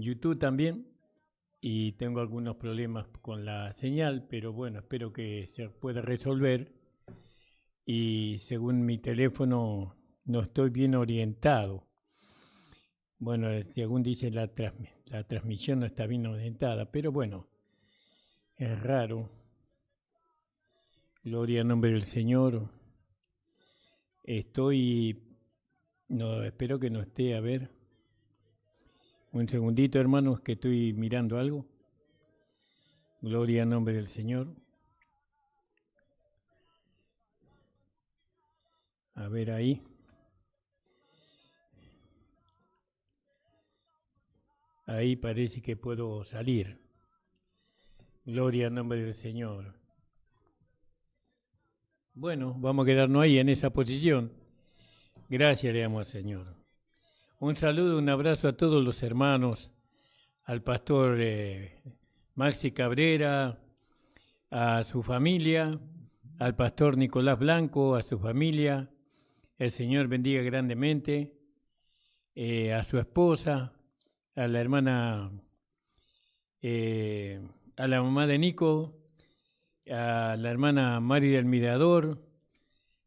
YouTube también y tengo algunos problemas con la señal, pero bueno, espero que se pueda resolver. Y según mi teléfono no estoy bien orientado. Bueno, según dice la transmisión no está bien orientada, pero bueno, es raro. Gloria al nombre del Señor. No, espero que no esté, a ver. Un segundito, hermanos, que estoy mirando algo. Gloria al nombre del Señor. A ver ahí. Ahí parece que puedo salir. Gloria al nombre del Señor. Bueno, vamos a quedarnos ahí en esa posición. Gracias le damos al Señor. Un saludo, un abrazo a todos los hermanos, al pastor Maxi Cabrera, a su familia, al pastor Nicolás Blanco, a su familia. El Señor bendiga grandemente. A su esposa, a la hermana, a la mamá de Nico, a la hermana Mari del Mirador,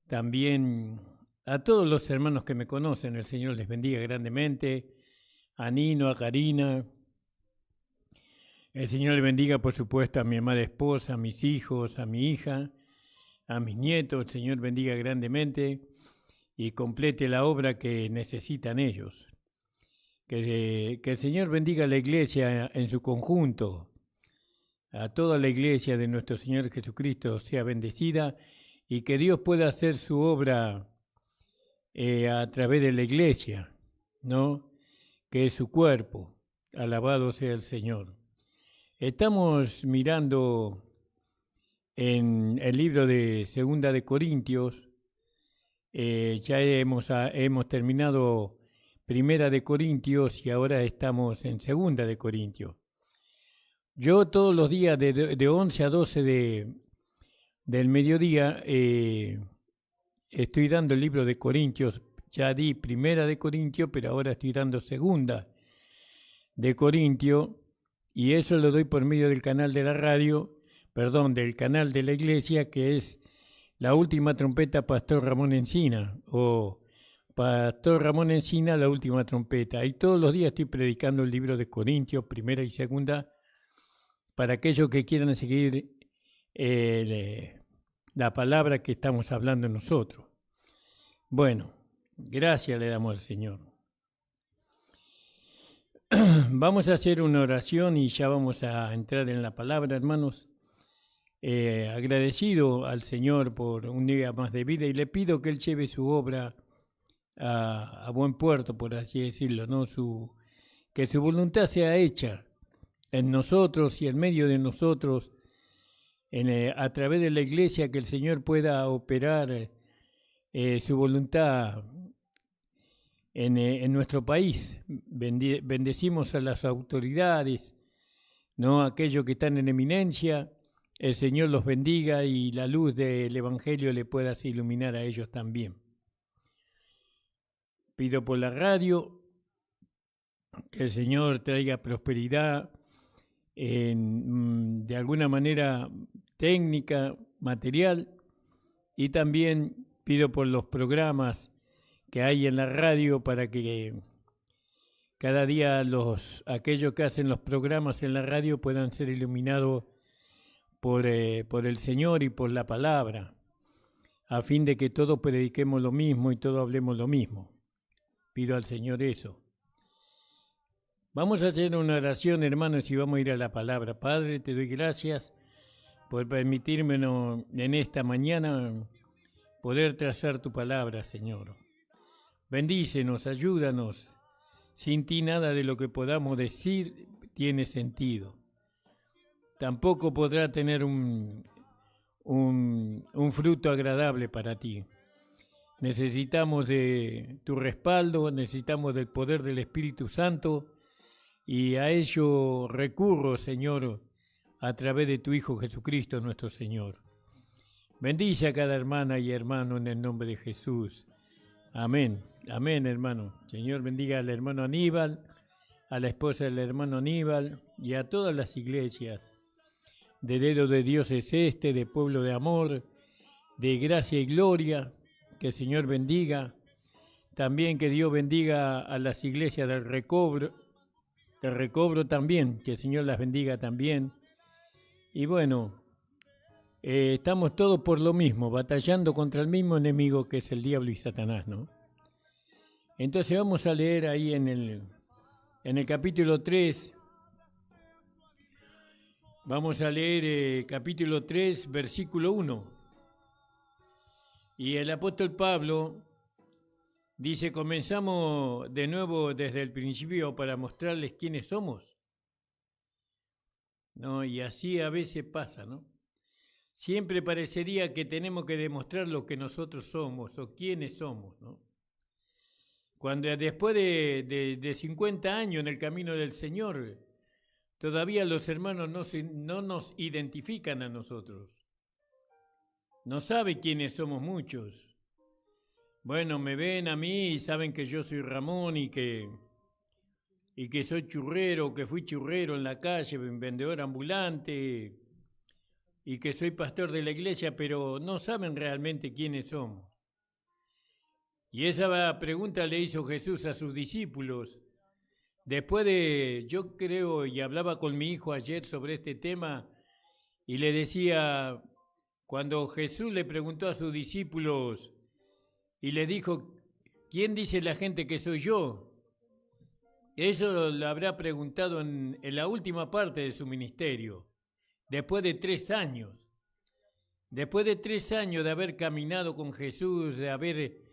también a todos los hermanos que me conocen, el Señor les bendiga grandemente, a Nino, a Karina, el Señor le bendiga por supuesto a mi amada esposa, a mis hijos, a mi hija, a mis nietos, el Señor bendiga grandemente y complete la obra que necesitan ellos. Que el Señor bendiga a la iglesia en su conjunto, a toda la iglesia de nuestro Señor Jesucristo sea bendecida y que Dios pueda hacer su obra a través de la iglesia, ¿no? Que es su cuerpo. Alabado sea el Señor. Estamos mirando en el libro de Segunda de Corintios. Ya hemos terminado Primera de Corintios y ahora estamos en Segunda de Corintios. Yo todos los días de 11 a 12 del mediodía estoy dando el libro de Corintios. Ya di Primera de Corintios, pero ahora estoy dando Segunda de Corintios y eso lo doy por medio del canal de la radio, del canal de la iglesia, que es La Última Trompeta Pastor Ramón Encina, o Pastor Ramón Encina, La Última Trompeta. Y todos los días estoy predicando el libro de Corintios, primera y segunda, para aquellos que quieran seguir la palabra que estamos hablando nosotros. Bueno, gracias le damos al Señor. Vamos a hacer una oración y ya vamos a entrar en la palabra, hermanos. Agradecido al Señor por un día más de vida y le pido que Él lleve su obra a buen puerto, por así decirlo, ¿no? Que su voluntad sea hecha en nosotros y en medio de nosotros, a través de la iglesia, que el Señor pueda operar su voluntad en nuestro país. Bendecimos a las autoridades, ¿no? Aquellos que están en eminencia, el Señor los bendiga y la luz del Evangelio le pueda iluminar a ellos también. Pido por la radio que el Señor traiga prosperidad de alguna manera técnica, material, y también pido por los programas que hay en la radio para que cada día aquellos que hacen los programas en la radio puedan ser iluminados por el Señor y por la palabra, a fin de que todos prediquemos lo mismo y todos hablemos lo mismo. Pido al Señor eso. Vamos a hacer una oración, hermanos, y vamos a ir a la palabra. Padre, te doy gracias por permitirme en esta mañana poder trazar tu palabra, Señor. Bendícenos, ayúdanos. Sin ti nada de lo que podamos decir tiene sentido. Tampoco podrá tener un fruto agradable para ti. Necesitamos de tu respaldo, necesitamos del poder del Espíritu Santo y a ello recurro, Señor, a través de tu Hijo Jesucristo, nuestro Señor. Bendice a cada hermana y hermano en el nombre de Jesús. Amén. Amén, hermano. Señor bendiga al hermano Aníbal, a la esposa del hermano Aníbal y a todas las iglesias de Dedo de Dios es este, de Pueblo de Amor, de Gracia y Gloria, que el Señor bendiga. También que Dios bendiga a las iglesias del Recobro también, que el Señor las bendiga también. Y bueno, estamos todos por lo mismo, batallando contra el mismo enemigo que es el diablo y Satanás, ¿no? Entonces vamos a leer ahí en el capítulo 3, vamos a leer capítulo 3, versículo 1. Y el apóstol Pablo dice, comenzamos de nuevo desde el principio para mostrarles quiénes somos. ¿No? Y así a veces pasa, ¿no? Siempre parecería que tenemos que demostrar lo que nosotros somos o quiénes somos, ¿no? Cuando después de 50 años en el camino del Señor, todavía los hermanos no nos identifican a nosotros. No saben quiénes somos muchos. Bueno, me ven a mí y saben que yo soy Ramón y que soy churrero, que fui churrero en la calle, vendedor ambulante, y que soy pastor de la iglesia, pero no saben realmente quiénes somos. Y esa pregunta le hizo Jesús a sus discípulos. Después yo creo, y hablaba con mi hijo ayer sobre este tema, y le decía, cuando Jesús le preguntó a sus discípulos, y le dijo, ¿quién dice la gente que soy yo? Eso lo habrá preguntado en la última parte de su ministerio, después de 3 años. Después de 3 años de haber caminado con Jesús, de haber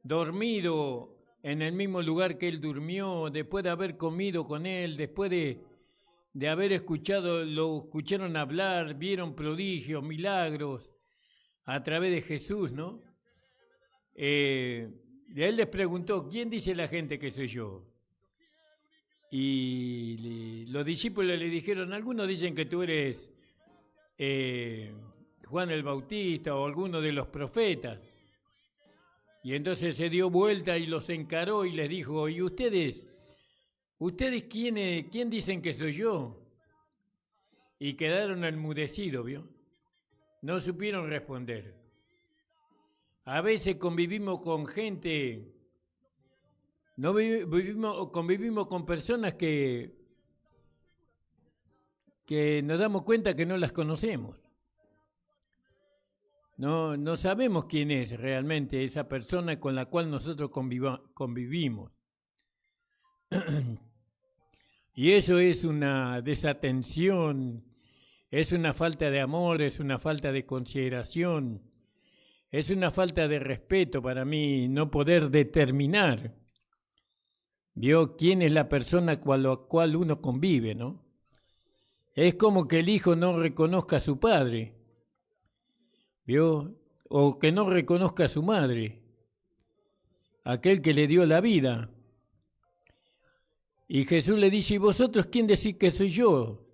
dormido en el mismo lugar que Él durmió, después de haber comido con Él, después de haber lo escucharon hablar, vieron prodigios, milagros a través de Jesús, ¿no? Él les preguntó, ¿quién dice la gente que soy yo? Y los discípulos le dijeron, algunos dicen que tú eres Juan el Bautista o alguno de los profetas. Y entonces se dio vuelta y los encaró y les dijo, ¿y ustedes quién dicen que soy yo? Y quedaron enmudecidos, ¿vio? No supieron responder. A veces convivimos con gente, convivimos con personas que nos damos cuenta que no las conocemos. No sabemos quién es realmente esa persona con la cual nosotros convivimos. Y eso es una desatención, es una falta de amor, es una falta de consideración, es una falta de respeto para mí no poder determinar, ¿vio? Quién es la persona con la cual uno convive, ¿no? Es como que el hijo no reconozca a su padre, ¿vio? O que no reconozca a su madre, aquel que le dio la vida. Y Jesús le dice, ¿y vosotros quién decís que soy yo?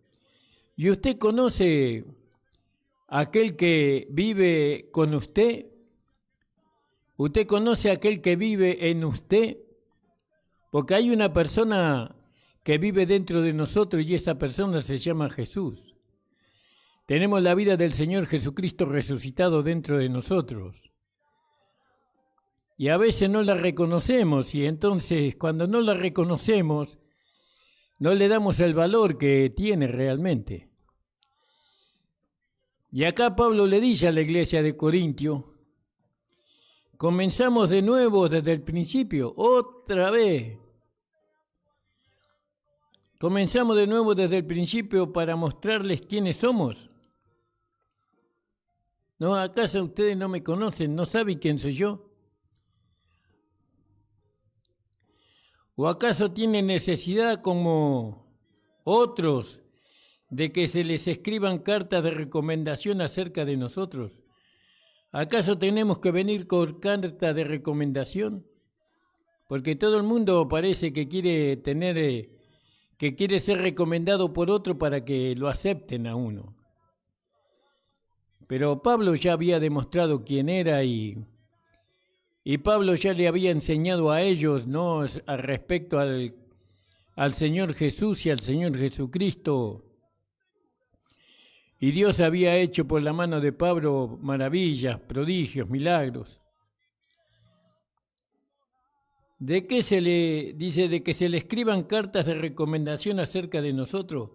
¿Y usted conoce a aquel que vive con usted? ¿Usted conoce a aquel que vive en usted? Porque hay una persona que vive dentro de nosotros y esa persona se llama Jesús. Tenemos la vida del Señor Jesucristo resucitado dentro de nosotros. Y a veces no la reconocemos y entonces cuando no la reconocemos no le damos el valor que tiene realmente. Y acá Pablo le dice a la iglesia de Corintio, comenzamos de nuevo desde el principio, otra vez. Comenzamos de nuevo desde el principio para mostrarles quiénes somos. ¿No? ¿Acaso ustedes no me conocen? ¿No saben quién soy yo? ¿O acaso tienen necesidad como otros de que se les escriban cartas de recomendación acerca de nosotros? ¿Acaso tenemos que venir con carta de recomendación? Porque todo el mundo parece que quiere ser recomendado por otro para que lo acepten a uno. Pero Pablo ya había demostrado quién era y Pablo ya le había enseñado a ellos, ¿no?, respecto al al Señor Jesús y al Señor Jesucristo. Y Dios había hecho por la mano de Pablo maravillas, prodigios, milagros. ¿De qué se le dice? De que se le escriban cartas de recomendación acerca de nosotros.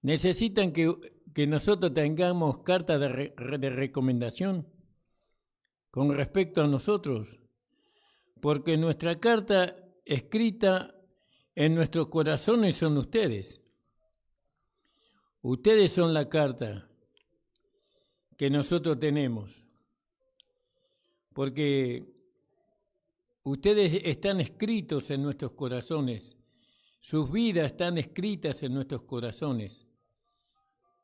¿Necesitan que nosotros tengamos cartas de recomendación con respecto a nosotros? Porque nuestra carta escrita en nuestros corazones son ustedes. Ustedes son la carta que nosotros tenemos. Porque ustedes están escritos en nuestros corazones. Sus vidas están escritas en nuestros corazones,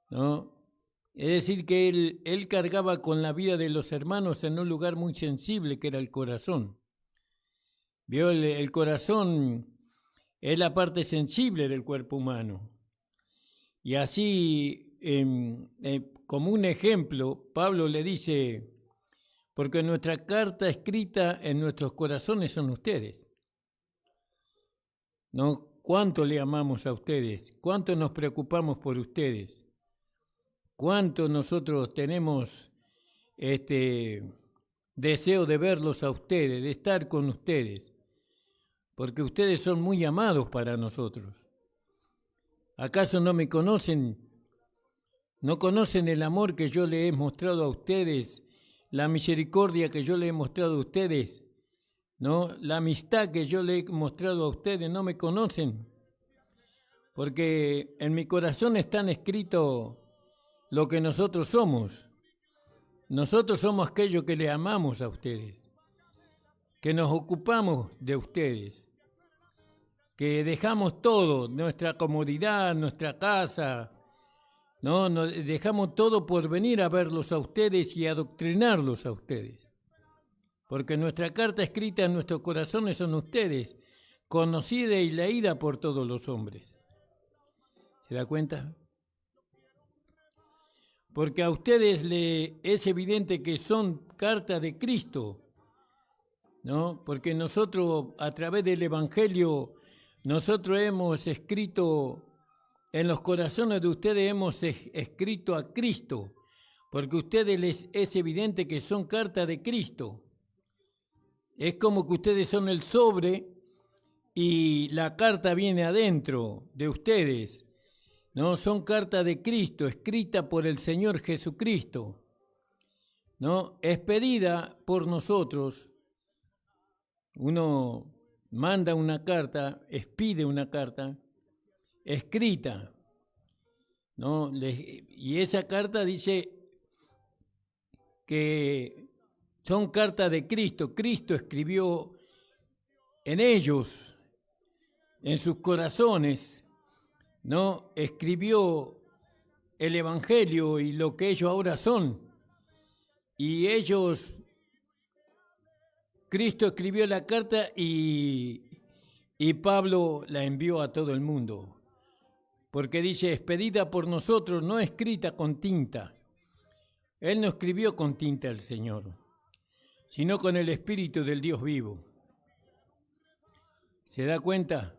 ¿no? Es decir, que él cargaba con la vida de los hermanos en un lugar muy sensible que era el corazón. ¿Vio? El corazón es la parte sensible del cuerpo humano. Y así, como un ejemplo, Pablo le dice, porque nuestra carta escrita en nuestros corazones son ustedes, ¿no? ¿Cuánto le amamos a ustedes? ¿Cuánto nos preocupamos por ustedes? ¿Cuánto nosotros tenemos deseo de verlos a ustedes, de estar con ustedes? Porque ustedes son muy amados para nosotros. ¿Acaso no me conocen? ¿No conocen el amor que yo le he mostrado a ustedes? La misericordia que yo le he mostrado a ustedes, ¿no? La amistad que yo le he mostrado a ustedes, ¿no me conocen? Porque en mi corazón están escrito lo que nosotros somos. Nosotros somos aquellos que le amamos a ustedes, que nos ocupamos de ustedes, que dejamos todo, nuestra comodidad, nuestra casa, ¿no? Dejamos todo por venir a verlos a ustedes y adoctrinarlos a ustedes. Porque nuestra carta escrita en nuestros corazones son ustedes, conocida y leída por todos los hombres. ¿Se da cuenta? Porque a ustedes es evidente que son cartas de Cristo, ¿no? Porque nosotros, a través del Evangelio, nosotros hemos escrito, en los corazones de ustedes hemos escrito a Cristo, porque a ustedes es evidente que son cartas de Cristo. Es como que ustedes son el sobre y la carta viene adentro de ustedes, ¿no? Son cartas de Cristo, escrita por el Señor Jesucristo, ¿no? Expedida por nosotros. Uno manda una carta, expide una carta, escrita, ¿no? Y esa carta dice que son cartas de Cristo. Cristo escribió en ellos, en sus corazones, ¿no? Escribió el Evangelio y lo que ellos ahora son. Y ellos, Cristo escribió la carta y Pablo la envió a todo el mundo. Porque dice, expedida por nosotros, no escrita con tinta. Él no escribió con tinta el Señor, sino con el Espíritu del Dios vivo. ¿Se da cuenta?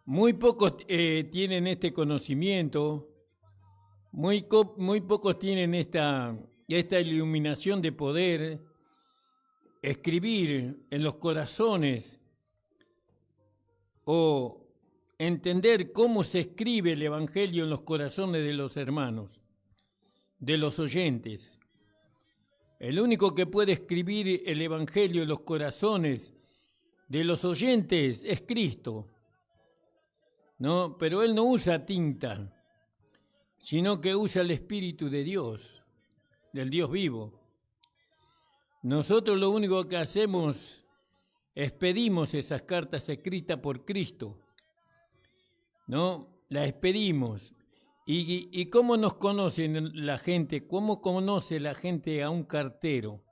Muy pocos tienen este conocimiento, muy pocos tienen esta iluminación de poder escribir en los corazones o entender cómo se escribe el Evangelio en los corazones de los hermanos, de los oyentes. El único que puede escribir el Evangelio en los corazones de los oyentes es Cristo, ¿no? Pero Él no usa tinta, sino que usa el Espíritu de Dios, del Dios vivo. Nosotros lo único que hacemos es pedimos esas cartas escritas por Cristo, ¿no? Las pedimos. ¿Y cómo nos conocen la gente? ¿Cómo conoce la gente a un cartero?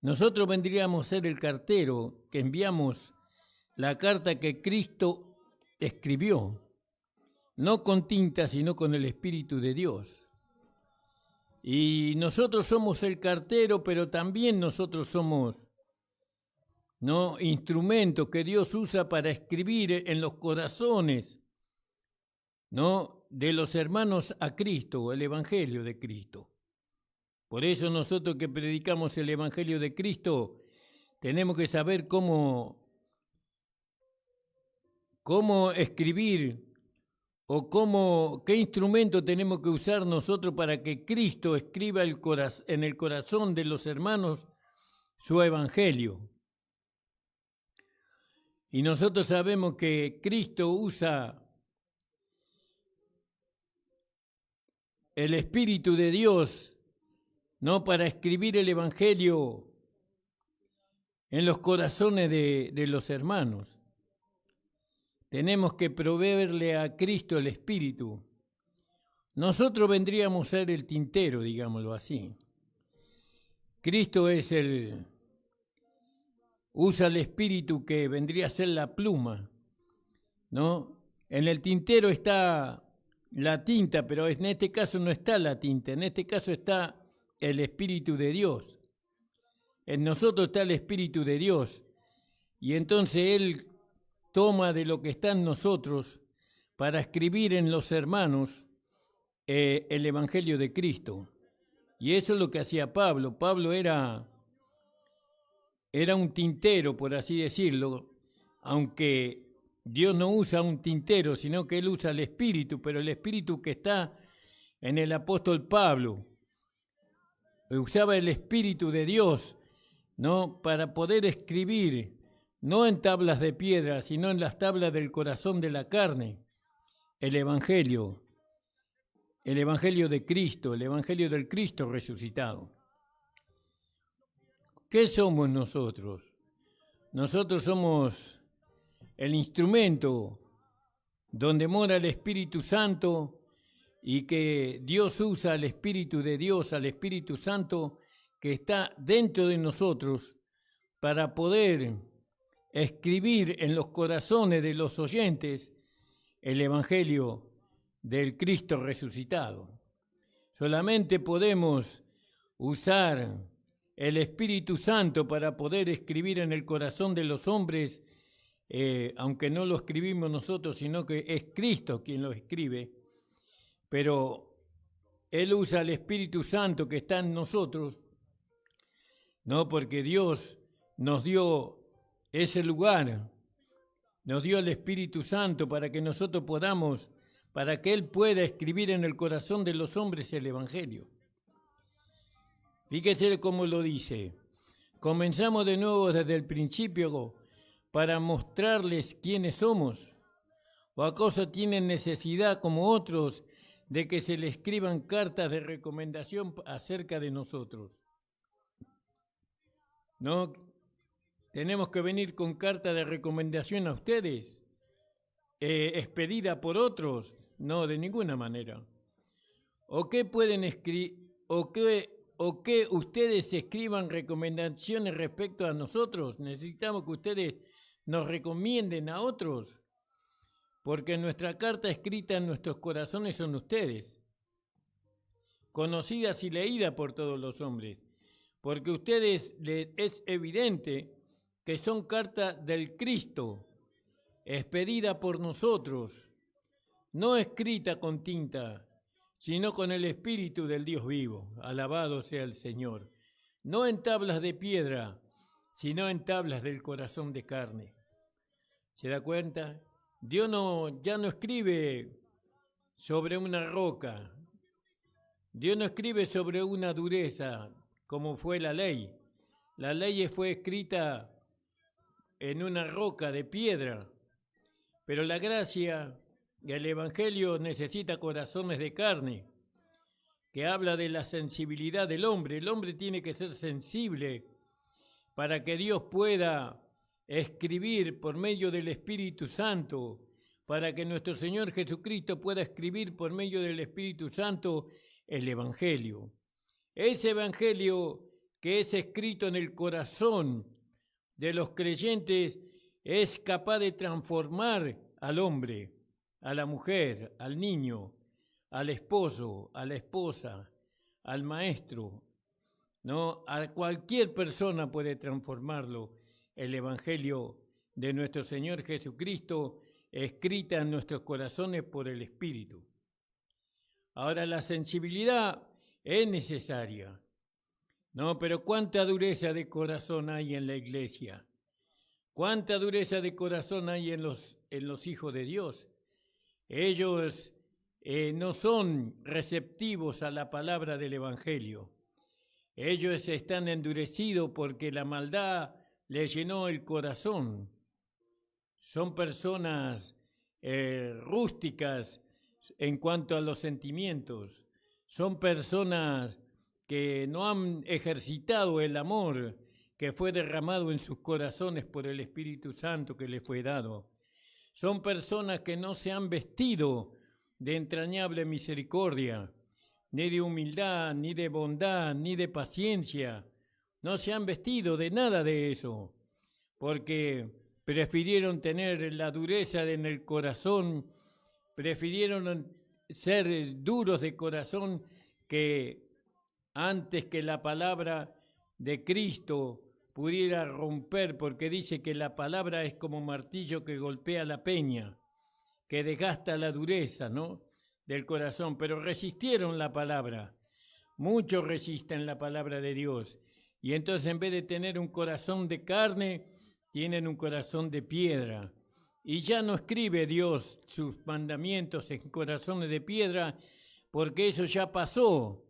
Nosotros vendríamos a ser el cartero que enviamos la carta que Cristo escribió, no con tinta, sino con el Espíritu de Dios. Y nosotros somos el cartero, pero también nosotros somos ¿no? Instrumentos que Dios usa para escribir en los corazones, ¿no? De los hermanos a Cristo, el Evangelio de Cristo. Por eso nosotros que predicamos el Evangelio de Cristo, tenemos que saber cómo escribir o qué instrumento tenemos que usar nosotros para que Cristo escriba en el corazón de los hermanos su Evangelio. Y nosotros sabemos que Cristo usa el Espíritu de Dios, ¿no? Para escribir el Evangelio en los corazones de los hermanos. Tenemos que proveerle a Cristo el Espíritu. Nosotros vendríamos a ser el tintero, digámoslo así. Cristo usa el Espíritu que vendría a ser la pluma, ¿no? En el tintero está la tinta, pero en este caso no está la tinta, en este caso está el Espíritu de Dios. En nosotros está el Espíritu de Dios. Y entonces Él toma de lo que está en nosotros para escribir en los hermanos el Evangelio de Cristo. Y eso es lo que hacía Pablo. Pablo era un tintero, por así decirlo, aunque Dios no usa un tintero, sino que Él usa el Espíritu, pero el Espíritu que está en el apóstol Pablo usaba el Espíritu de Dios, ¿no? Para poder escribir, no en tablas de piedra, sino en las tablas del corazón de la carne, el Evangelio de Cristo, el Evangelio del Cristo resucitado. ¿Qué somos nosotros? Nosotros somos el instrumento donde mora el Espíritu Santo y que Dios usa al Espíritu de Dios, al Espíritu Santo que está dentro de nosotros para poder escribir en los corazones de los oyentes el Evangelio del Cristo resucitado. Solamente podemos usar el Espíritu Santo para poder escribir en el corazón de los hombres, aunque no lo escribimos nosotros, sino que es Cristo quien lo escribe, pero Él usa el Espíritu Santo que está en nosotros, no porque Dios nos dio ese lugar, nos dio el Espíritu Santo para que nosotros podamos, para que Él pueda escribir en el corazón de los hombres el Evangelio. Fíjese cómo lo dice. Comenzamos de nuevo desde el principio para mostrarles quiénes somos. ¿O acaso tienen necesidad, como otros, de que se les escriban cartas de recomendación acerca de nosotros? ¿No? ¿Tenemos que venir con carta de recomendación a ustedes? ¿Expedida por otros? No, de ninguna manera. ¿O qué pueden escribir? ¿O que ustedes escriban recomendaciones respecto a nosotros? Necesitamos que ustedes nos recomienden a otros, porque nuestra carta escrita en nuestros corazones son ustedes, conocidas y leídas por todos los hombres, porque ustedes es evidente que son cartas del Cristo, expedida por nosotros, no escrita con tinta, sino con el Espíritu del Dios vivo. Alabado sea el Señor. No en tablas de piedra, sino en tablas del corazón de carne. ¿Se da cuenta? Dios ya no escribe sobre una roca. Dios no escribe sobre una dureza, como fue la ley. La ley fue escrita en una roca de piedra, pero la gracia y el Evangelio necesita corazones de carne, que habla de la sensibilidad del hombre. El hombre tiene que ser sensible para que Dios pueda escribir por medio del Espíritu Santo, para que nuestro Señor Jesucristo pueda escribir por medio del Espíritu Santo el Evangelio. Ese Evangelio que es escrito en el corazón de los creyentes es capaz de transformar al hombre, a la mujer, al niño, al esposo, a la esposa, al maestro, ¿no? A cualquier persona puede transformarlo el Evangelio de nuestro Señor Jesucristo, escrita en nuestros corazones por el Espíritu. Ahora, la sensibilidad es necesaria, ¿no? Pero ¿cuánta dureza de corazón hay en la iglesia? ¿Cuánta dureza de corazón hay en los hijos de Dios? Ellos no son receptivos a la palabra del Evangelio. Ellos están endurecidos porque la maldad les llenó el corazón. Son personas rústicas en cuanto a los sentimientos. Son personas que no han ejercitado el amor que fue derramado en sus corazones por el Espíritu Santo que les fue dado. Son personas que no se han vestido de entrañable misericordia, ni de humildad, ni de bondad, ni de paciencia. No se han vestido de nada de eso, porque prefirieron tener la dureza en el corazón, prefirieron ser duros de corazón que antes que la palabra de Cristo pudiera romper, porque dice que la palabra es como martillo que golpea la peña, que desgasta la dureza, ¿no?, del corazón, pero resistieron la palabra. Muchos resisten la palabra de Dios, y entonces en vez de tener un corazón de carne, tienen un corazón de piedra. Y ya no escribe Dios sus mandamientos en corazones de piedra, porque eso ya pasó,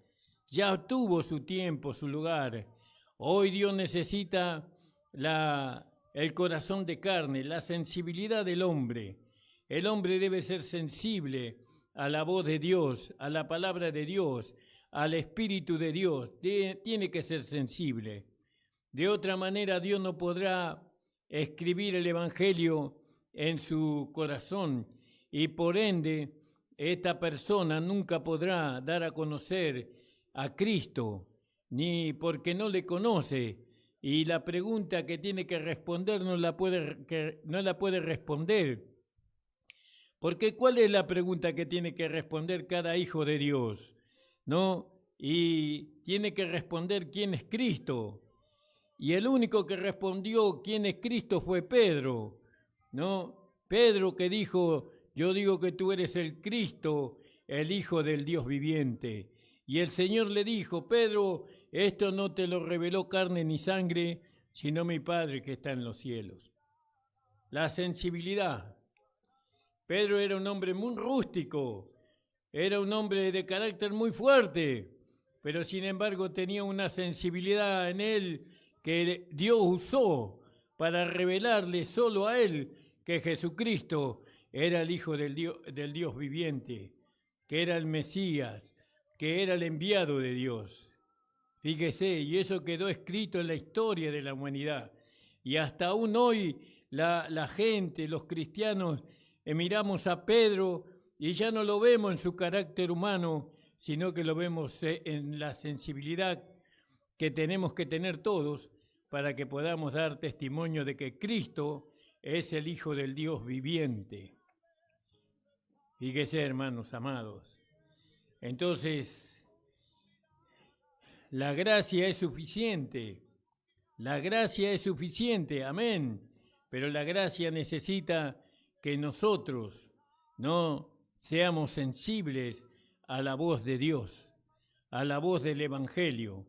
ya tuvo su tiempo, su lugar. Hoy Dios necesita el corazón de carne, la sensibilidad del hombre. El hombre debe ser sensible a la voz de Dios, a la palabra de Dios, al Espíritu de Dios. Tiene que ser sensible. De otra manera, Dios no podrá escribir el Evangelio en su corazón y por ende esta persona nunca podrá dar a conocer a Cristo, ni porque no le conoce, y la pregunta que tiene que responder no la puede responder. Porque ¿cuál es la pregunta que tiene que responder cada hijo de Dios? ¿No? Y tiene que responder quién es Cristo. Y el único que respondió quién es Cristo fue Pedro, ¿no? Pedro que dijo, yo digo que tú eres el Cristo, el Hijo del Dios viviente. Y el Señor le dijo, Pedro, esto no te lo reveló carne ni sangre, sino mi Padre que está en los cielos. La sensibilidad. Pedro era un hombre muy rústico, era un hombre de carácter muy fuerte, pero sin embargo tenía una sensibilidad en él que Dios usó para revelarle solo a él que Jesucristo era el Hijo del Dios viviente, que era el Mesías, que era el enviado de Dios. Fíjese, y eso quedó escrito en la historia de la humanidad. Y hasta aún hoy la gente, los cristianos, miramos a Pedro y ya no lo vemos en su carácter humano, sino que lo vemos en la sensibilidad que tenemos que tener todos para que podamos dar testimonio de que Cristo es el Hijo del Dios viviente. Fíjese, hermanos amados. Entonces, la gracia es suficiente. La gracia es suficiente, amén. Pero la gracia necesita que nosotros no seamos sensibles a la voz de Dios, a la voz del Evangelio,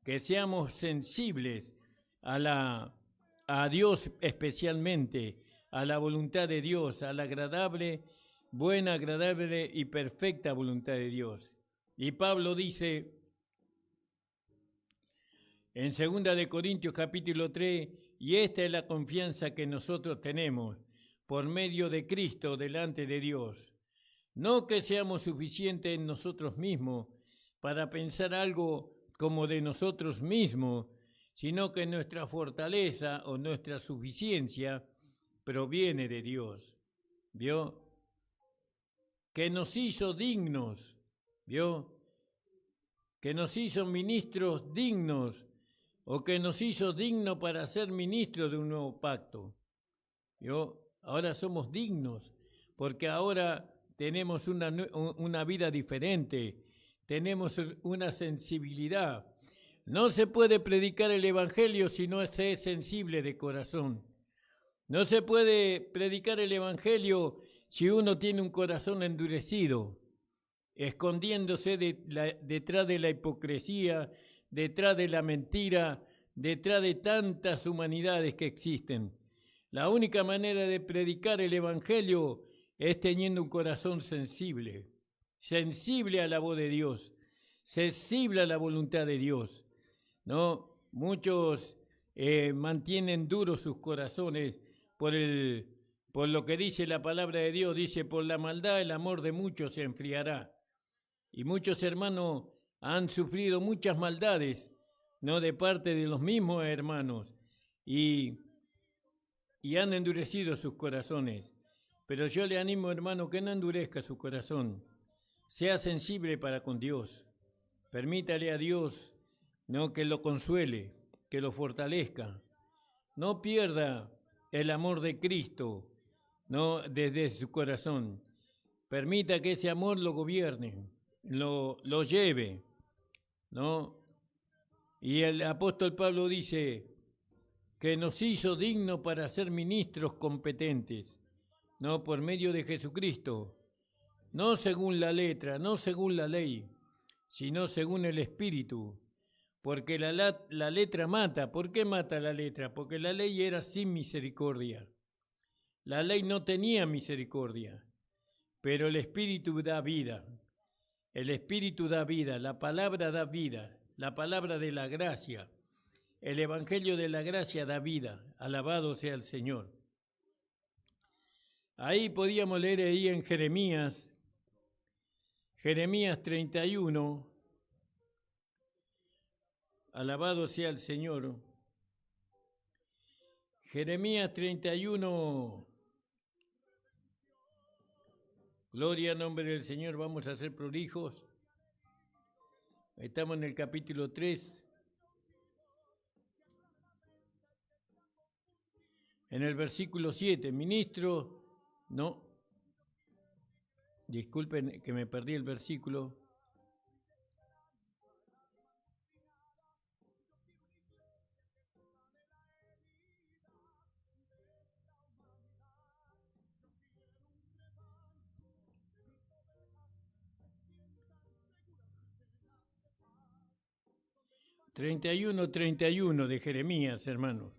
que seamos sensibles a Dios especialmente, a la voluntad de Dios, a la agradable, buena, agradable y perfecta voluntad de Dios. Y Pablo dice en 2 Corintios capítulo 3, y esta es la confianza que nosotros tenemos por medio de Cristo delante de Dios. No que seamos suficientes en nosotros mismos para pensar algo como de nosotros mismos, sino que nuestra fortaleza o nuestra suficiencia proviene de Dios. ¿Vio? Que nos hizo dignos, ¿vio? Que nos hizo ministros dignos, o que nos hizo dignos para ser ministros de un nuevo pacto. ¿Vio? Ahora somos dignos, porque ahora tenemos una vida diferente, tenemos una sensibilidad. No se puede predicar el Evangelio si no se es sensible de corazón. No se puede predicar el Evangelio si uno tiene un corazón endurecido, escondiéndose detrás de la hipocresía, detrás de la mentira, detrás de tantas humanidades que existen. La única manera de predicar el Evangelio es teniendo un corazón sensible, sensible a la voz de Dios, sensible a la voluntad de Dios. ¿No? Muchos mantienen duros sus corazones por lo que dice la palabra de Dios. Dice, por la maldad el amor de muchos se enfriará. Y muchos hermanos han sufrido muchas maldades, ¿no? De parte de los mismos hermanos y han endurecido sus corazones. Pero yo le animo, hermano, que no endurezca su corazón. Sea sensible para con Dios. Permítale a Dios, ¿no?, que lo consuele, que lo fortalezca. No pierda el amor de Cristo, ¿no?, desde su corazón. Permita que ese amor lo gobierne, lo lleve, ¿no? Y el apóstol Pablo dice que nos hizo dignos para ser ministros competentes, ¿no?, por medio de Jesucristo, no según la letra, no según la ley, sino según el Espíritu. Porque la letra mata. ¿Por qué mata la letra? Porque la ley era sin misericordia. La ley no tenía misericordia, pero el Espíritu da vida. El Espíritu da vida, la palabra da vida, la palabra de la gracia. El Evangelio de la gracia da vida. Alabado sea el Señor. Ahí podíamos leer ahí en Jeremías 31. Alabado sea el Señor. Jeremías 31. Gloria al nombre del Señor. Vamos a ser prolijos. Estamos en el capítulo 3. En el versículo 7. Ministro, no. Disculpen que me perdí el versículo. Treinta y uno de Jeremías, hermanos,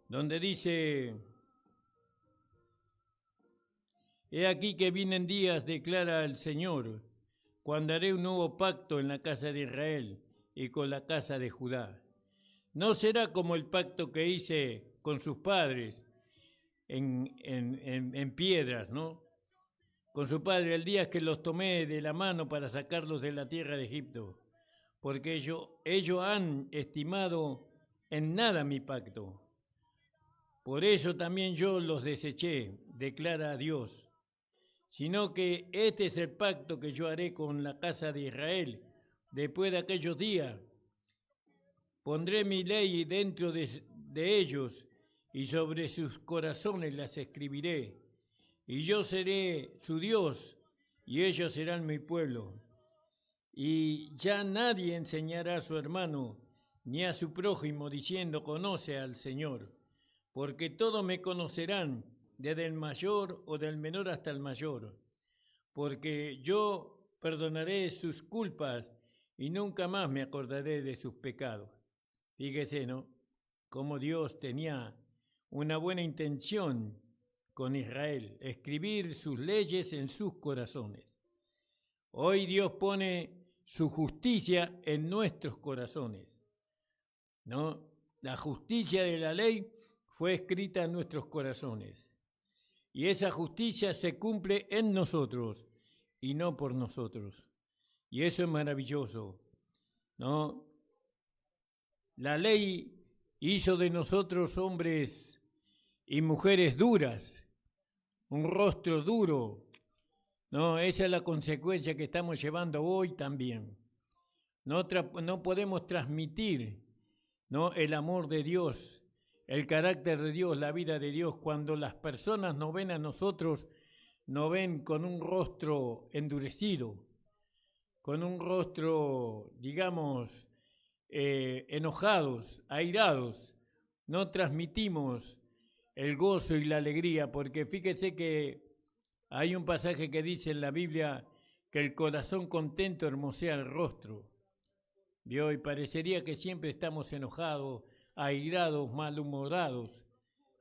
donde dice: he aquí que vienen días, declara el Señor, cuando haré un nuevo pacto en la casa de Israel y con la casa de Judá. No será como el pacto que hice con sus padres en piedras, ¿no? Con su padre, el día que los tomé de la mano para sacarlos de la tierra de Egipto, porque ellos han estimado en nada mi pacto. Por eso también yo los deseché, declara Dios. Sino que este es el pacto que yo haré con la casa de Israel después de aquellos días. Pondré mi ley dentro de ellos y sobre sus corazones las escribiré. Y yo seré su Dios y ellos serán mi pueblo. Y ya nadie enseñará a su hermano ni a su prójimo diciendo: conoce al Señor, porque todos me conocerán, desde el mayor o del menor hasta el mayor, porque yo perdonaré sus culpas y nunca más me acordaré de sus pecados. Fíjese, ¿no?, cómo Dios tenía una buena intención con Israel, escribir sus leyes en sus corazones. Hoy Dios pone su justicia en nuestros corazones, ¿no? La justicia de la ley fue escrita en nuestros corazones. Y esa justicia se cumple en nosotros y no por nosotros. Y eso es maravilloso, ¿no? La ley hizo de nosotros hombres y mujeres duras, un rostro duro, ¿no? Esa es la consecuencia que estamos llevando hoy también. No podemos transmitir, ¿no?, el amor de Dios, el carácter de Dios, la vida de Dios, cuando las personas nos ven a nosotros, nos ven con un rostro endurecido, con un rostro, digamos, enojados, airados, no transmitimos el gozo y la alegría, porque fíjese que hay un pasaje que dice en la Biblia que el corazón contento hermosea el rostro. ¿Vio? Y parecería que siempre estamos enojados, airados, malhumorados,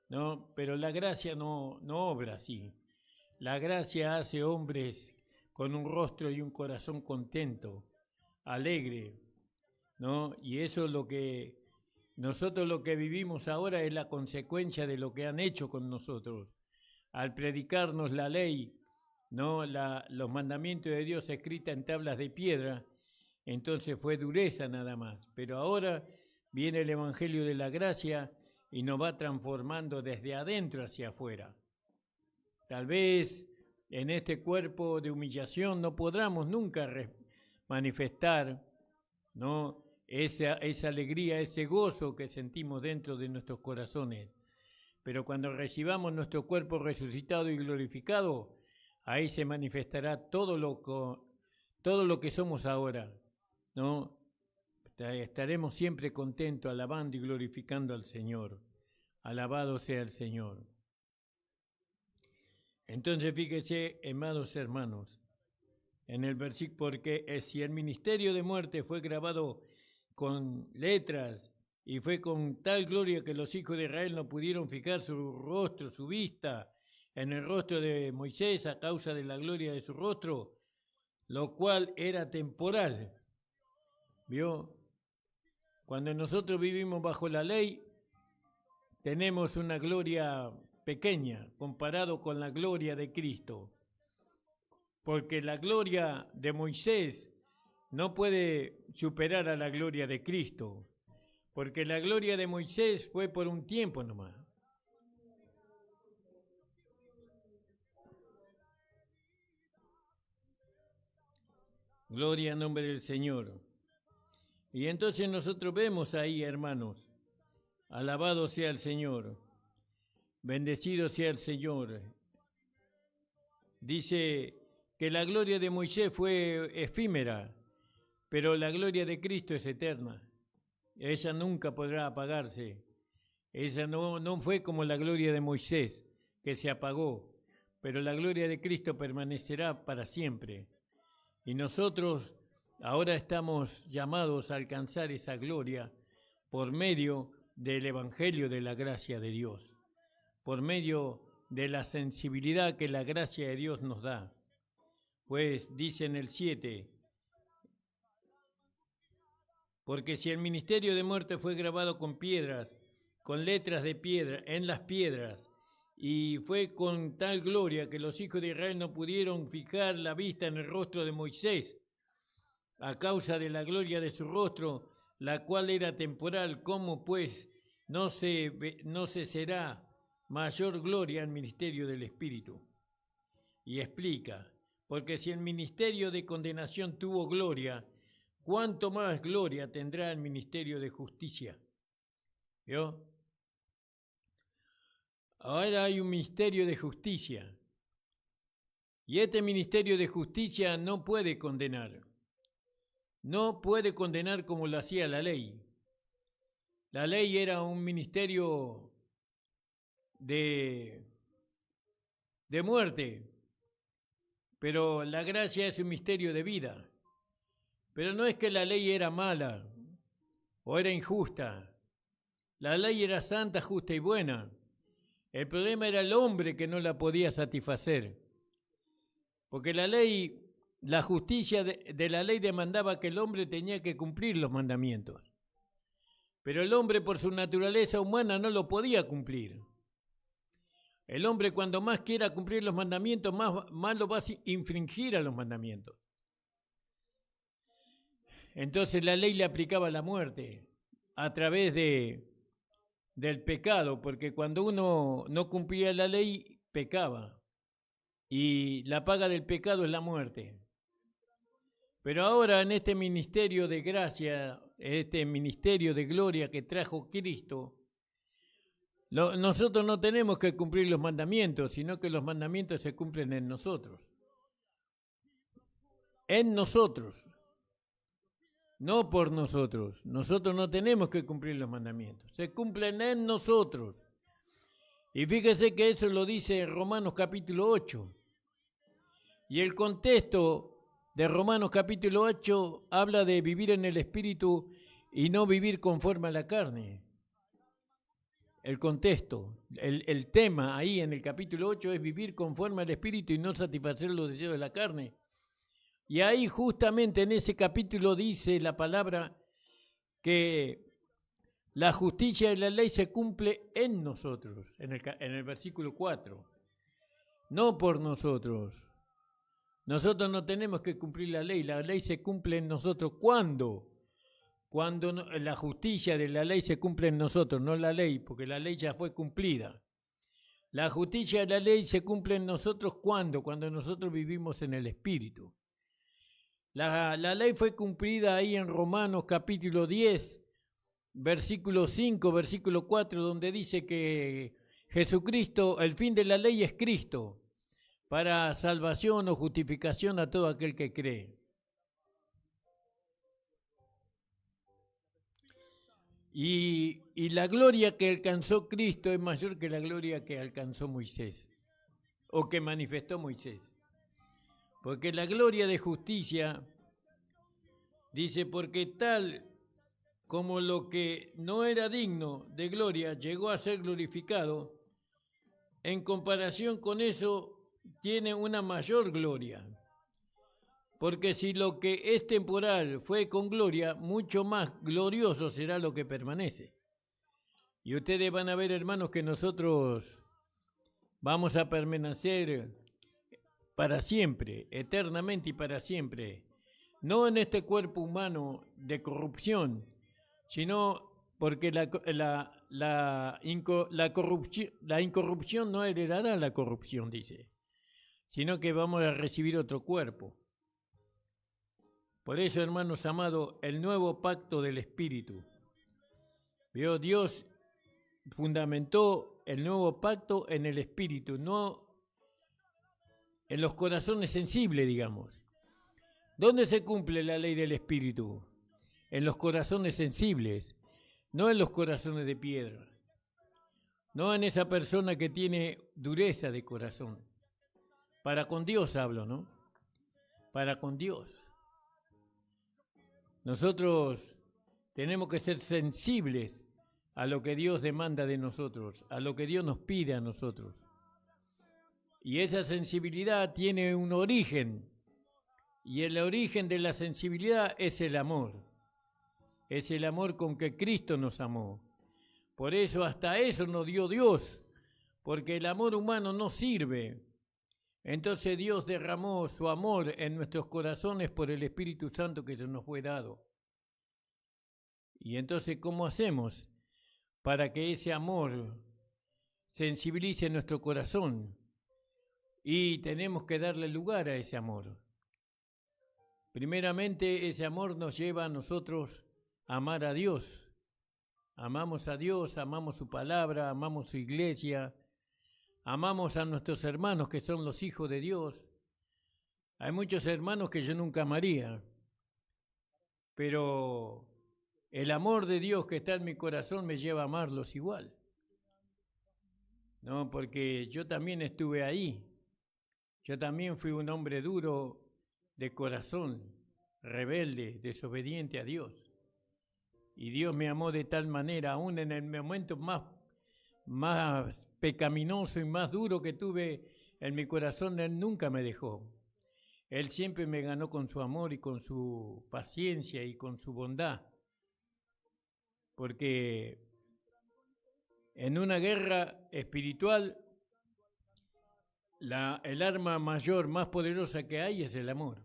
¿no? Pero la gracia no obra así. La gracia hace hombres con un rostro y un corazón contento, alegre, ¿no? Y eso es lo que nosotros lo que vivimos ahora es la consecuencia de lo que han hecho con nosotros. Al predicarnos la ley, ¿no? Los mandamientos de Dios escritos en tablas de piedra, entonces fue dureza nada más. Pero ahora viene el Evangelio de la gracia y nos va transformando desde adentro hacia afuera. Tal vez en este cuerpo de humillación no podamos nunca manifestar, ¿no? esa alegría, ese gozo que sentimos dentro de nuestros corazones. Pero cuando recibamos nuestro cuerpo resucitado y glorificado, ahí se manifestará todo lo que somos ahora, ¿no? Estaremos siempre contentos, alabando y glorificando al Señor. Alabado sea el Señor. Entonces, fíjese, amados hermanos, en el versículo, porque si el ministerio de muerte fue grabado con letras y fue con tal gloria que los hijos de Israel no pudieron fijar su rostro, su vista en el rostro de Moisés a causa de la gloria de su rostro, lo cual era temporal. ¿Vio? Cuando nosotros vivimos bajo la ley, tenemos una gloria pequeña comparado con la gloria de Cristo. Porque la gloria de Moisés no puede superar a la gloria de Cristo. Porque la gloria de Moisés fue por un tiempo nomás. Gloria en nombre del Señor. Y entonces nosotros vemos ahí, hermanos, alabado sea el Señor, bendecido sea el Señor. Dice que la gloria de Moisés fue efímera, pero la gloria de Cristo es eterna. Ella nunca podrá apagarse. Esa no fue como la gloria de Moisés, que se apagó, pero la gloria de Cristo permanecerá para siempre. Y nosotros ahora estamos llamados a alcanzar esa gloria por medio del Evangelio de la gracia de Dios, por medio de la sensibilidad que la gracia de Dios nos da. Pues dice en el 7, porque si el ministerio de muerte fue grabado con piedras, con letras de piedra, en las piedras, y fue con tal gloria que los hijos de Israel no pudieron fijar la vista en el rostro de Moisés, a causa de la gloria de su rostro, la cual era temporal, ¿cómo pues no se será mayor gloria al ministerio del Espíritu? Y explica, porque si el ministerio de condenación tuvo gloria, ¿cuánto más gloria tendrá el ministerio de justicia? ¿Vio? Ahora hay un ministerio de justicia, y este ministerio de justicia no puede condenar. No puede condenar como lo hacía la ley. La ley era un ministerio de muerte, pero la gracia es un misterio de vida. Pero no es que la ley era mala o era injusta. La ley era santa, justa y buena. El problema era el hombre que no la podía satisfacer. Porque la ley, la justicia de la ley demandaba que el hombre tenía que cumplir los mandamientos. Pero el hombre por su naturaleza humana no lo podía cumplir. El hombre cuando más quiera cumplir los mandamientos, más lo va a infringir a los mandamientos. Entonces la ley le aplicaba la muerte a través del pecado, porque cuando uno no cumplía la ley, pecaba. Y la paga del pecado es la muerte. Pero ahora en este ministerio de gracia, este ministerio de gloria que trajo Cristo, nosotros no tenemos que cumplir los mandamientos, sino que los mandamientos se cumplen en nosotros. En nosotros. no por nosotros. Nosotros no tenemos que cumplir los mandamientos, se cumplen en nosotros. Y fíjese que eso lo dice Romanos capítulo 8. Y el contexto de Romanos capítulo 8 habla de vivir en el Espíritu y no vivir conforme a la carne. El contexto, el tema ahí en el capítulo 8 es vivir conforme al Espíritu y no satisfacer los deseos de la carne. Y ahí justamente en ese capítulo dice la palabra que la justicia de la ley se cumple en nosotros, en el versículo 4, no por nosotros. Nosotros no tenemos que cumplir la ley se cumple en nosotros. ¿Cuándo? Cuando la justicia de la ley se cumple en nosotros, no la ley, porque la ley ya fue cumplida. La justicia de la ley se cumple en nosotros ¿cuándo? Cuando nosotros vivimos en el Espíritu. La ley fue cumplida ahí en Romanos capítulo 10, versículo 5, versículo 4, donde dice que Jesucristo, el fin de la ley es Cristo, para salvación o justificación a todo aquel que cree. Y la gloria que alcanzó Cristo es mayor que la gloria que alcanzó Moisés, o que manifestó Moisés. Porque la gloria de justicia, dice, porque tal como lo que no era digno de gloria llegó a ser glorificado, en comparación con eso tiene una mayor gloria. Porque si lo que es temporal fue con gloria, mucho más glorioso será lo que permanece. Y ustedes van a ver, hermanos, que nosotros vamos a permanecer para siempre, eternamente y para siempre. No en este cuerpo humano de corrupción, sino porque la incorrupción no heredará la corrupción, dice, sino que vamos a recibir otro cuerpo. Por eso, hermanos amados, el nuevo pacto del Espíritu. ¿Vio? Dios fundamentó el nuevo pacto en el Espíritu, no en los corazones sensibles, digamos. ¿Dónde se cumple la ley del Espíritu? En los corazones sensibles, no en los corazones de piedra. No en esa persona que tiene dureza de corazón. Para con Dios hablo, ¿no? Para con Dios. Nosotros tenemos que ser sensibles a lo que Dios demanda de nosotros, a lo que Dios nos pide a nosotros. Y esa sensibilidad tiene un origen, y el origen de la sensibilidad es el amor. Es el amor con que Cristo nos amó. Por eso hasta eso nos dio Dios, porque el amor humano no sirve. Entonces Dios derramó su amor en nuestros corazones por el Espíritu Santo que se nos fue dado. Y entonces, ¿cómo hacemos para que ese amor sensibilice nuestro corazón? Y tenemos que darle lugar a ese amor. Primeramente, ese amor nos lleva a nosotros a amar a Dios. Amamos a Dios, amamos su palabra, amamos su iglesia, amamos a nuestros hermanos que son los hijos de Dios. Hay muchos hermanos que yo nunca amaría, pero el amor de Dios que está en mi corazón me lleva a amarlos igual. No, porque yo también estuve ahí. Yo también fui un hombre duro de corazón, rebelde, desobediente a Dios. Y Dios me amó de tal manera, aún en el momento más pecaminoso y más duro que tuve en mi corazón, Él nunca me dejó. Él siempre me ganó con su amor y con su paciencia y con su bondad. Porque en una guerra espiritual, el arma mayor, más poderosa que hay es el amor.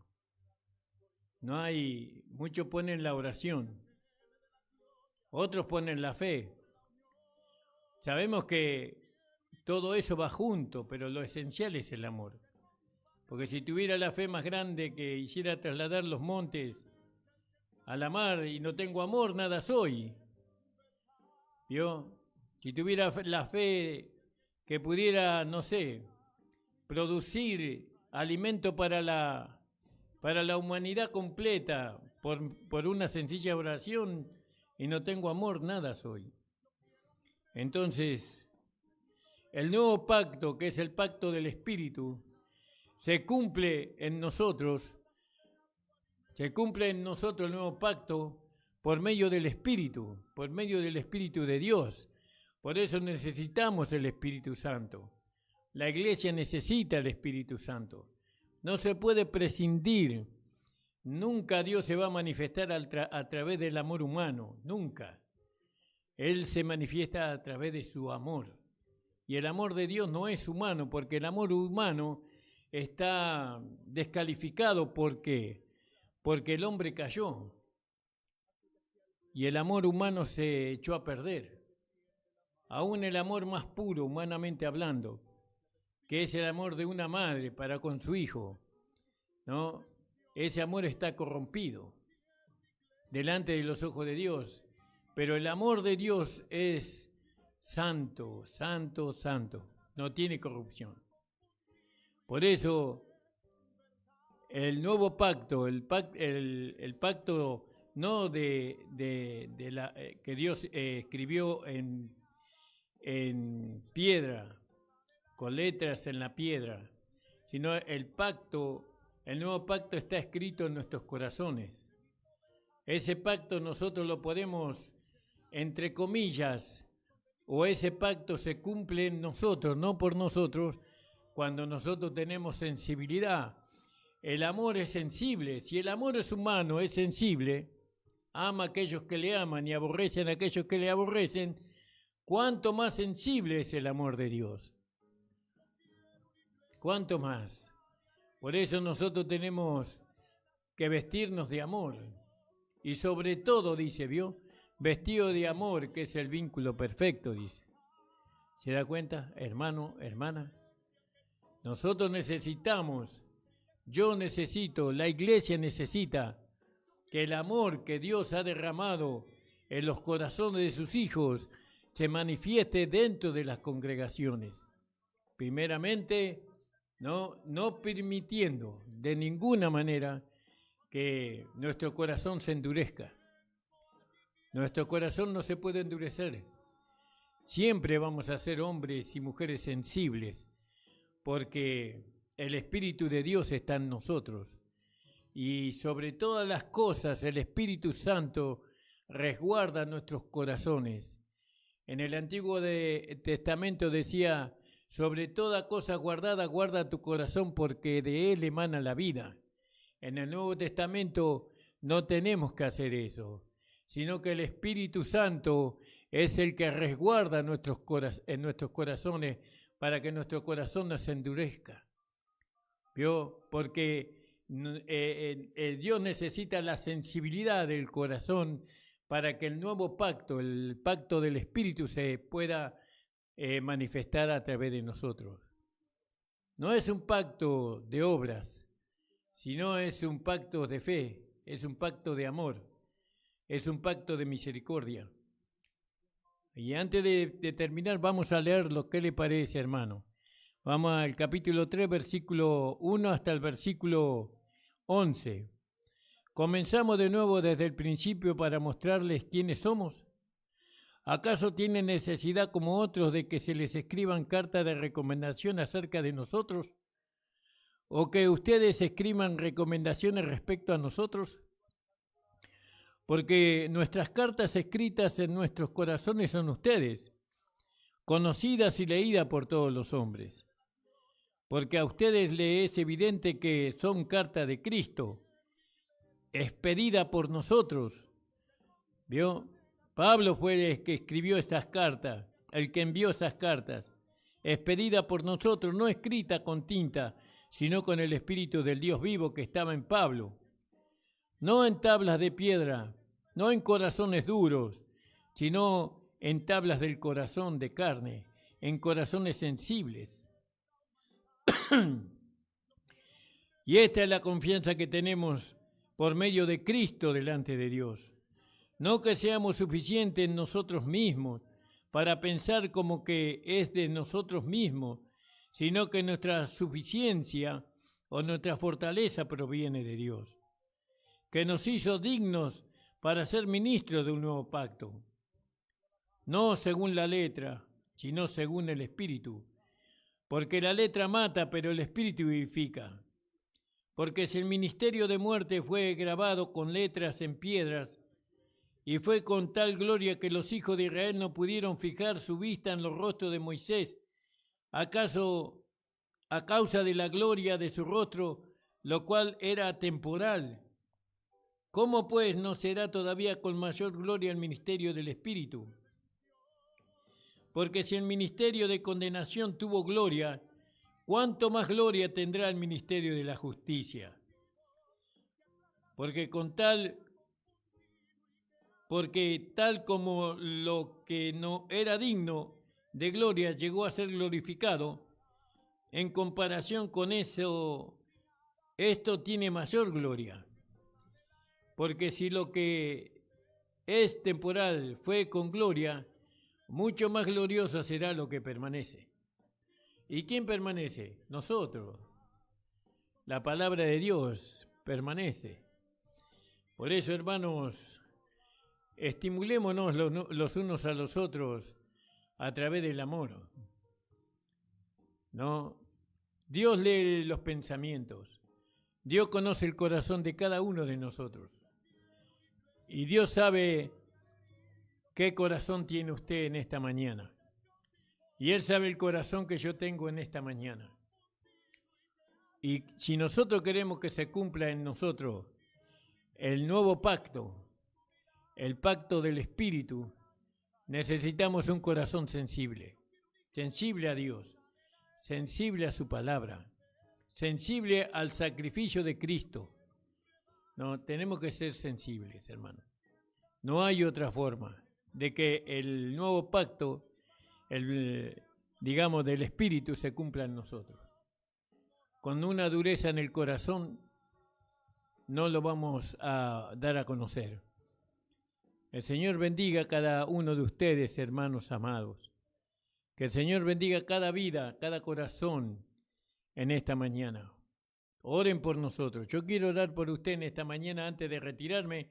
No hay, muchos ponen la oración, otros ponen la fe. Sabemos que todo eso va junto, pero lo esencial es el amor. Porque si tuviera la fe más grande que hiciera trasladar los montes a la mar y no tengo amor, nada soy. ¿Vio? Si tuviera la fe que pudiera, no sé, producir alimento para la humanidad completa, por una sencilla oración y no tengo amor, nada soy. Entonces, el nuevo pacto, que es el pacto del Espíritu, se cumple en nosotros el nuevo pacto por medio del Espíritu de Dios. Por eso necesitamos el Espíritu Santo. La Iglesia necesita el Espíritu Santo. No se puede prescindir. Nunca Dios se va a manifestar a través del amor humano, nunca. Él se manifiesta a través de su amor. Y el amor de Dios no es humano, porque el amor humano está descalificado. ¿Por qué? Porque el hombre cayó y el amor humano se echó a perder. Aún el amor más puro, humanamente hablando, que es el amor de una madre para con su hijo, ¿no? Ese amor está corrompido delante de los ojos de Dios. Pero el amor de Dios es santo, santo, santo. No tiene corrupción. Por eso, el nuevo pacto, el pacto no que Dios escribió en piedra, con letras en la piedra, sino el nuevo pacto está escrito en nuestros corazones. Ese pacto nosotros lo podemos, entre comillas, o ese pacto se cumple en nosotros, no por nosotros, cuando nosotros tenemos sensibilidad. El amor es sensible. Si el amor es humano, es sensible, ama a aquellos que le aman y aborrecen a aquellos que le aborrecen, ¿cuánto más sensible es el amor de Dios? ¿Cuánto más? Por eso nosotros tenemos que vestirnos de amor. Y sobre todo, dice, ¿vio? Vestido de amor, que es el vínculo perfecto, dice. ¿Se da cuenta, hermano, hermana? Nosotros necesitamos, yo necesito, la Iglesia necesita que el amor que Dios ha derramado en los corazones de sus hijos se manifieste dentro de las congregaciones. Primeramente, no permitiendo de ninguna manera que nuestro corazón se endurezca. Nuestro corazón no se puede endurecer. Siempre vamos a ser hombres y mujeres sensibles, porque el Espíritu de Dios está en nosotros. Y sobre todas las cosas, el Espíritu Santo resguarda nuestros corazones. En el Antiguo Testamento decía, sobre toda cosa guardada, guarda tu corazón, porque de él emana la vida. En el Nuevo Testamento no tenemos que hacer eso, sino que el Espíritu Santo es el que resguarda en nuestros corazones para que nuestro corazón no se endurezca. ¿Vio? Porque Dios necesita la sensibilidad del corazón para que el nuevo pacto, el pacto del Espíritu, se pueda manifestar a través de nosotros. No es un pacto de obras, sino es un pacto de fe, es un pacto de amor, es un pacto de misericordia. Y antes de terminar, vamos a leer lo que le parece, hermano. Vamos al capítulo 3, versículo 1 hasta el versículo 11. Comenzamos de nuevo desde el principio para mostrarles quiénes somos. ¿Acaso tienen necesidad como otros de que se les escriban cartas de recomendación acerca de nosotros? ¿O que ustedes escriban recomendaciones respecto a nosotros? Porque nuestras cartas escritas en nuestros corazones son ustedes, conocidas y leídas por todos los hombres. Porque a ustedes les es evidente que son cartas de Cristo, expedida por nosotros. ¿Vio? Pablo fue el que escribió estas cartas, el que envió esas cartas, expedida por nosotros, no escrita con tinta, sino con el Espíritu del Dios vivo que estaba en Pablo. No en tablas de piedra, no en corazones duros, sino en tablas del corazón de carne, en corazones sensibles. Y esta es la confianza que tenemos por medio de Cristo delante de Dios. No que seamos suficientes en nosotros mismos para pensar como que es de nosotros mismos, sino que nuestra suficiencia o nuestra fortaleza proviene de Dios. que nos hizo dignos para ser ministros de un nuevo pacto, no según la letra, sino según el Espíritu, porque la letra mata, pero el Espíritu vivifica. Porque si el ministerio de muerte fue grabado con letras en piedras, y fue con tal gloria que los hijos de Israel no pudieron fijar su vista en los rostros de Moisés, ¿acaso a causa de la gloria de su rostro, lo cual era temporal? ¿Cómo pues no será todavía con mayor gloria el ministerio del Espíritu? Porque si el ministerio de condenación tuvo gloria, ¿cuánto más gloria tendrá el ministerio de la justicia? Porque tal como lo que no era digno de gloria llegó a ser glorificado, en comparación con eso, esto tiene mayor gloria. Porque si lo que es temporal fue con gloria, mucho más glorioso será lo que permanece. ¿Y quién permanece? Nosotros. La palabra de Dios permanece. Por eso, hermanos, estimulémonos los unos a los otros a través del amor. ¿No? Dios lee los pensamientos. Dios conoce el corazón de cada uno de nosotros. Y Dios sabe qué corazón tiene usted en esta mañana. Y Él sabe el corazón que yo tengo en esta mañana. Y si nosotros queremos que se cumpla en nosotros el nuevo pacto, el pacto del Espíritu, necesitamos un corazón sensible, sensible a Dios, sensible a su palabra, sensible al sacrificio de Cristo. No, tenemos que ser sensibles, hermano. No hay otra forma de que el nuevo pacto, digamos, del Espíritu se cumpla en nosotros. Con una dureza en el corazón no lo vamos a dar a conocer. El Señor bendiga a cada uno de ustedes, hermanos amados. Que el Señor bendiga cada vida, cada corazón en esta mañana. Oren por nosotros. Yo quiero orar por usted en esta mañana antes de retirarme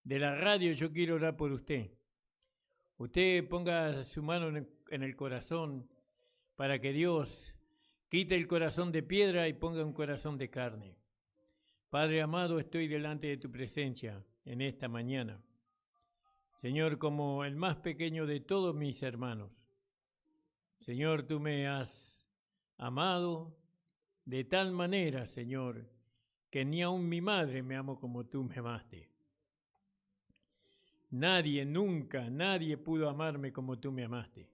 de la radio. Yo quiero orar por usted. Usted ponga su mano en el corazón para que Dios quite el corazón de piedra y ponga un corazón de carne. Padre amado, estoy delante de tu presencia en esta mañana. Señor, como el más pequeño de todos mis hermanos. Señor, tú me has amado de tal manera, Señor, que ni aun mi madre me amó como tú me amaste. Nadie pudo amarme como tú me amaste.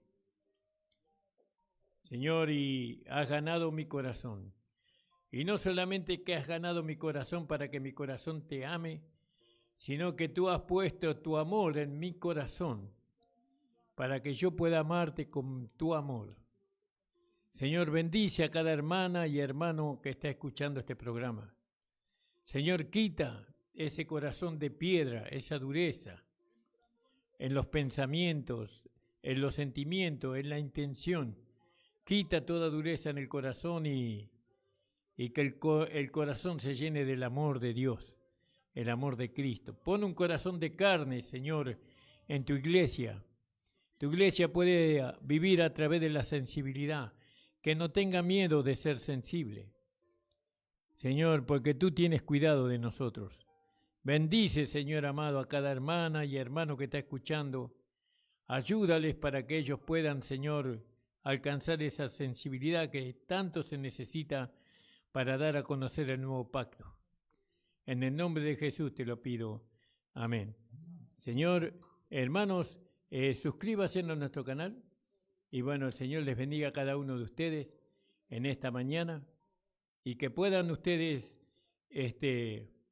Señor, y has ganado mi corazón. Y no solamente que has ganado mi corazón para que mi corazón te ame, sino que tú has puesto tu amor en mi corazón para que yo pueda amarte con tu amor. Señor, bendice a cada hermana y hermano que está escuchando este programa. Señor, quita ese corazón de piedra, esa dureza en los pensamientos, en los sentimientos, en la intención. Quita toda dureza en el corazón y que el corazón se llene del amor de Dios, el amor de Cristo. Pon un corazón de carne, Señor, en tu iglesia. Tu iglesia puede vivir a través de la sensibilidad, que no tenga miedo de ser sensible. Señor, porque tú tienes cuidado de nosotros. Bendice, Señor amado, a cada hermana y hermano que está escuchando. Ayúdales para que ellos puedan, Señor, alcanzar esa sensibilidad que tanto se necesita para dar a conocer el nuevo pacto. En el nombre de Jesús te lo pido. Amén. Señor, hermanos, suscríbanse a nuestro canal y bueno, el Señor les bendiga a cada uno de ustedes en esta mañana y que puedan ustedes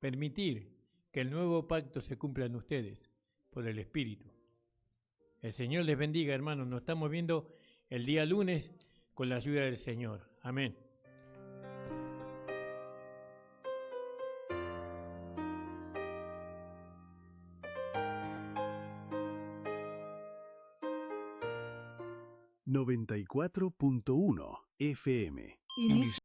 permitir que el nuevo pacto se cumpla en ustedes por el Espíritu. El Señor les bendiga, hermanos. Nos estamos viendo el día lunes con la ayuda del Señor. Amén. .1 FM.